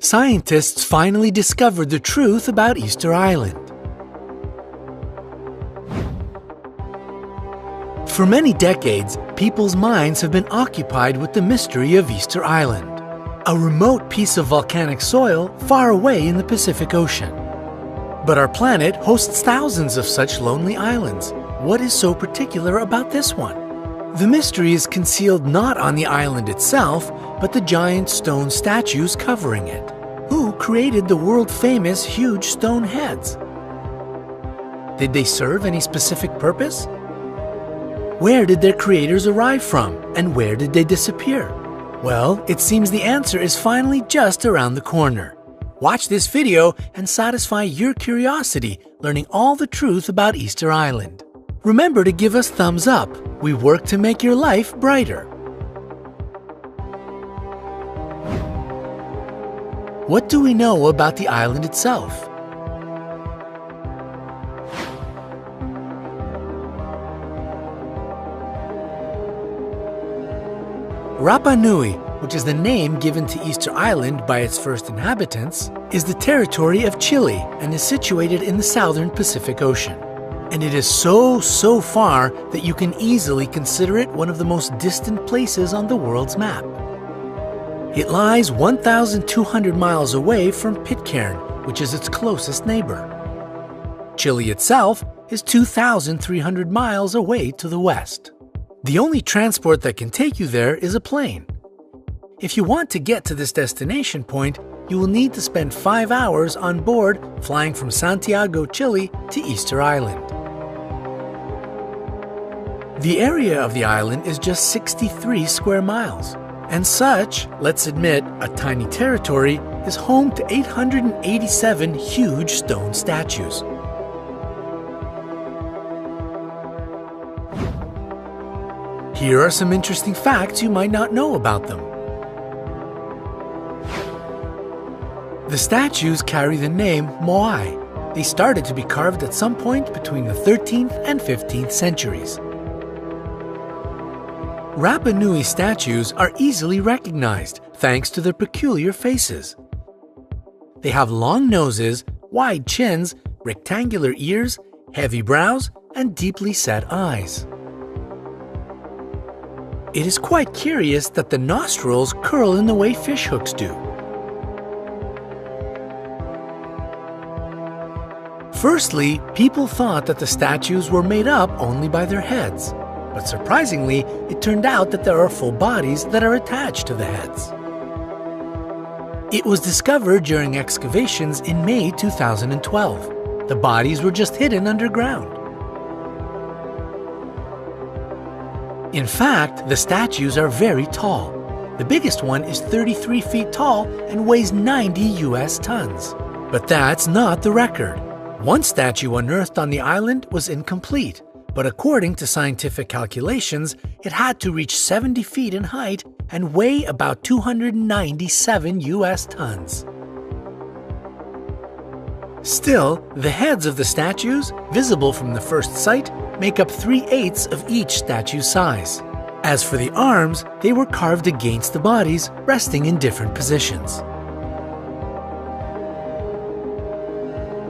Scientists finally discovered the truth about Easter Island. For many decades, people's minds have been occupied with the mystery of Easter Island, a remote piece of volcanic soil far away in the Pacific Ocean. But our planet hosts thousands of such lonely islands. What is so particular about this one? The mystery is concealed not on the island itself, but the giant stone statues covering it. Who created the world-famous huge stone heads? Did they serve any specific purpose? Where did their creators arrive from, and where did they disappear? Well, it seems the answer is finally just around the corner. Watch this video and satisfy your curiosity, learning all the truth about Easter Island. Remember to give us thumbs up. We work to make your life brighter. What do we know about the island itself? Rapa Nui, which is the name given to Easter Island by its first inhabitants, is the territory of Chile and is situated in the southern Pacific Ocean. And it is so far that you can easily consider it one of the most distant places on the world's map. It lies 1,200 miles away from Pitcairn, which is its closest neighbor. Chile itself is 2,300 miles away to the west. The only transport that can take you there is a plane. If you want to get to this destination point, you will need to spend 5 hours on board flying from Santiago, Chile to Easter Island. The area of the island is just 63 square miles. And such, let's admit, a tiny territory is home to 887 huge stone statues. Here are some interesting facts you might not know about them. The statues carry the name Moai. They started to be carved at some point between the 13th and 15th centuries. Rapa Nui statues are easily recognized thanks to their peculiar faces. They have long noses, wide chins, rectangular ears, heavy brows, and deeply set eyes. It is quite curious that the nostrils curl in the way fishhooks do. Firstly, people thought that the statues were made up only by their heads. But surprisingly, it turned out that there are full bodies that are attached to the heads. It was discovered during excavations in May 2012. The bodies were just hidden underground. In fact, the statues are very tall. The biggest one is 33 feet tall and weighs 90 US tons. But that's not the record. One statue unearthed on the island was incomplete. But according to scientific calculations, it had to reach 70 feet in height and weigh about 297 US tons. Still, the heads of the statues, visible from the first sight, make up 3/8 of each statue's size. As for the arms, they were carved against the bodies, resting in different positions.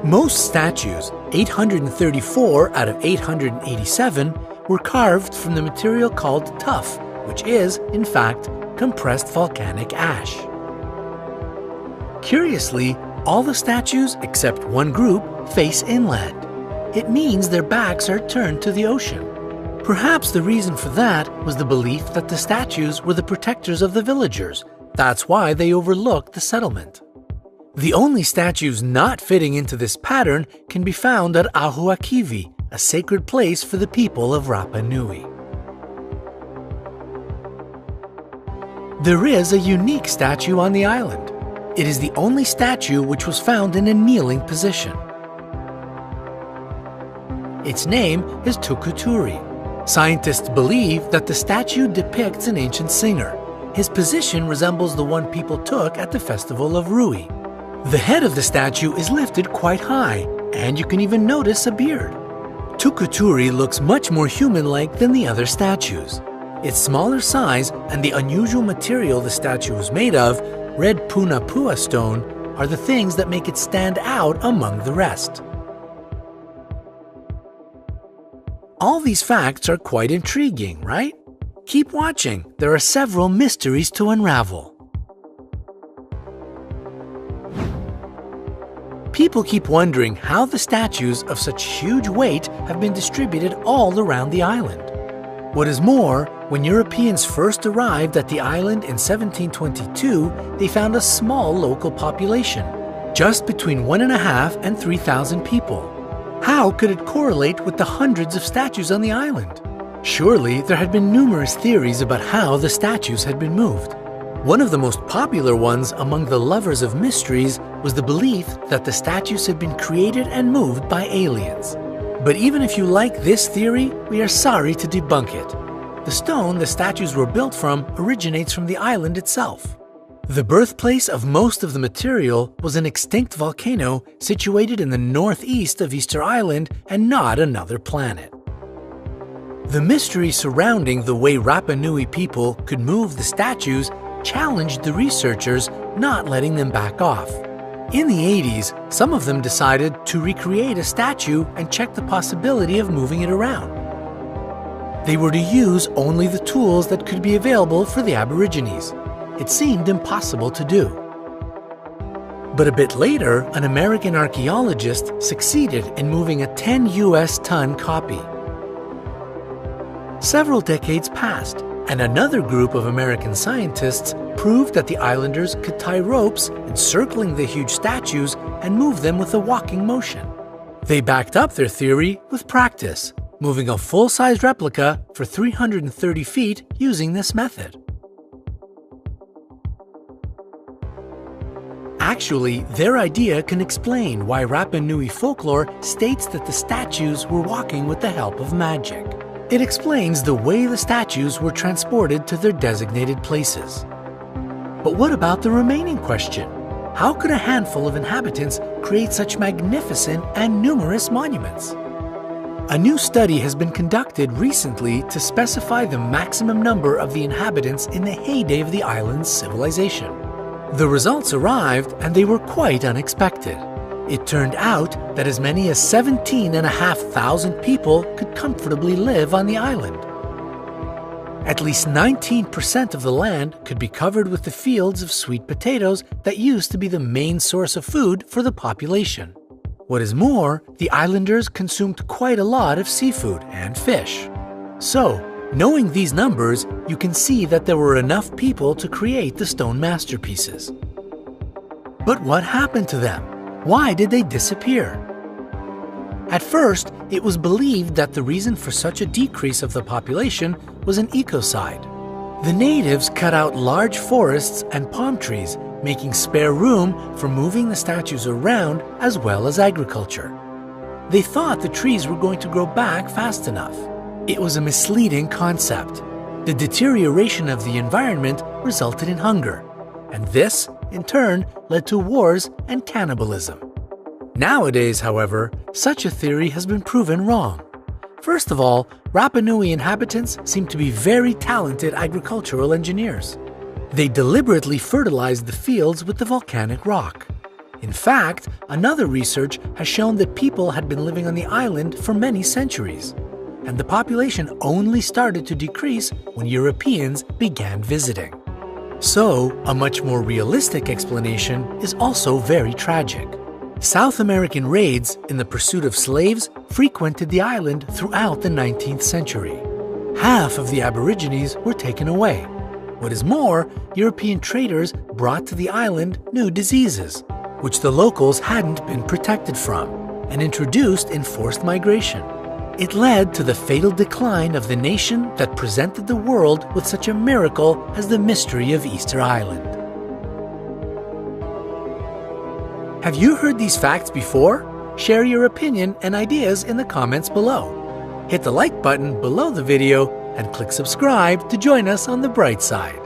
Most statues, 834 out of 887, were carved from the material called tuff, which is, in fact, compressed volcanic ash. Curiously, all the statues except one group face inland. It means their backs are turned to the ocean. Perhaps the reason for that was the belief that the statues were the protectors of the villagers. That's why they overlooked the settlement. The only statues not fitting into this pattern can be found at Ahuakivi, a sacred place for the people of Rapa Nui. There is a unique statue on the island. It is the only statue which was found in a kneeling position. Its name is Tukuturi. Scientists believe that the statue depicts an ancient singer. His position resembles the one people took at the festival of Rui. The head of the statue is lifted quite high, and you can even notice a beard. Tukuturi looks much more human-like than the other statues. Its smaller size and the unusual material the statue was made of red Punapua stone are the things that make it stand out among the rest. All these facts are quite intriguing, right? Keep watching, there are several mysteries to unravel. People keep wondering how the statues of such huge weight have been distributed all around the island. What is more, when Europeans first arrived at the island in 1722, they found a small local population, just between 1,500 and 3,000 people. How could it correlate with the hundreds of statues on the island? Surely there had been numerous theories about how the statues had been moved. One of the most popular ones among the lovers of mysteries was the belief that the statues had been created and moved by aliens. But even if you like this theory, we are sorry to debunk it. The stone the statues were built from originates from the island itself. The birthplace of most of the material was an extinct volcano situated in the northeast of Easter Island and not another planet. The mystery surrounding the way Rapa Nui people could move the statues challenged the researchers, not letting them back off. In the 80s, some of them decided to recreate a statue and check the possibility of moving it around. They were to use only the tools that could be available for the Aborigines. It seemed impossible to do. But a bit later, an American archaeologist succeeded in moving a 10 US ton copy. Several decades passed, and another group of American scientists proved that the islanders could tie ropes encircling the huge statues and move them with a walking motion. They backed up their theory with practice, moving a full-size replica for 330 feet using this method. Actually, their idea can explain why Rapa Nui folklore states that the statues were walking with the help of magic. It explains the way the statues were transported to their designated places. But what about the remaining question? How could a handful of inhabitants create such magnificent and numerous monuments? A new study has been conducted recently to specify the maximum number of the inhabitants in the heyday of the island's civilization. The results arrived and they were quite unexpected. It turned out that as many as 17,500 people could comfortably live on the island. At least 19% of the land could be covered with the fields of sweet potatoes that used to be the main source of food for the population. What is more, the islanders consumed quite a lot of seafood and fish. So, knowing these numbers, you can see that there were enough people to create the stone masterpieces. But what happened to them? Why did they disappear? At first, it was believed that the reason for such a decrease of the population was an ecocide. The natives cut out large forests and palm trees, making spare room for moving the statues around as well as agriculture. They thought the trees were going to grow back fast enough. It was a misleading concept. The deterioration of the environment resulted in hunger, and this, in turn, led to wars and cannibalism. Nowadays, however, such a theory has been proven wrong. First of all, Rapa Nui inhabitants seem to be very talented agricultural engineers. They deliberately fertilized the fields with the volcanic rock. In fact, another research has shown that people had been living on the island for many centuries, and the population only started to decrease when Europeans began visiting. So, a much more realistic explanation is also very tragic. South American raids in the pursuit of slaves frequented the island throughout the 19th century. Half of the Aborigines were taken away. What is more, European traders brought to the island new diseases, which the locals hadn't been protected from, and introduced enforced migration. It led to the fatal decline of the nation that presented the world with such a miracle as the mystery of Easter Island. Have you heard these facts before? Share your opinion and ideas in the comments below. Hit the like button below the video and click subscribe to join us on the bright side.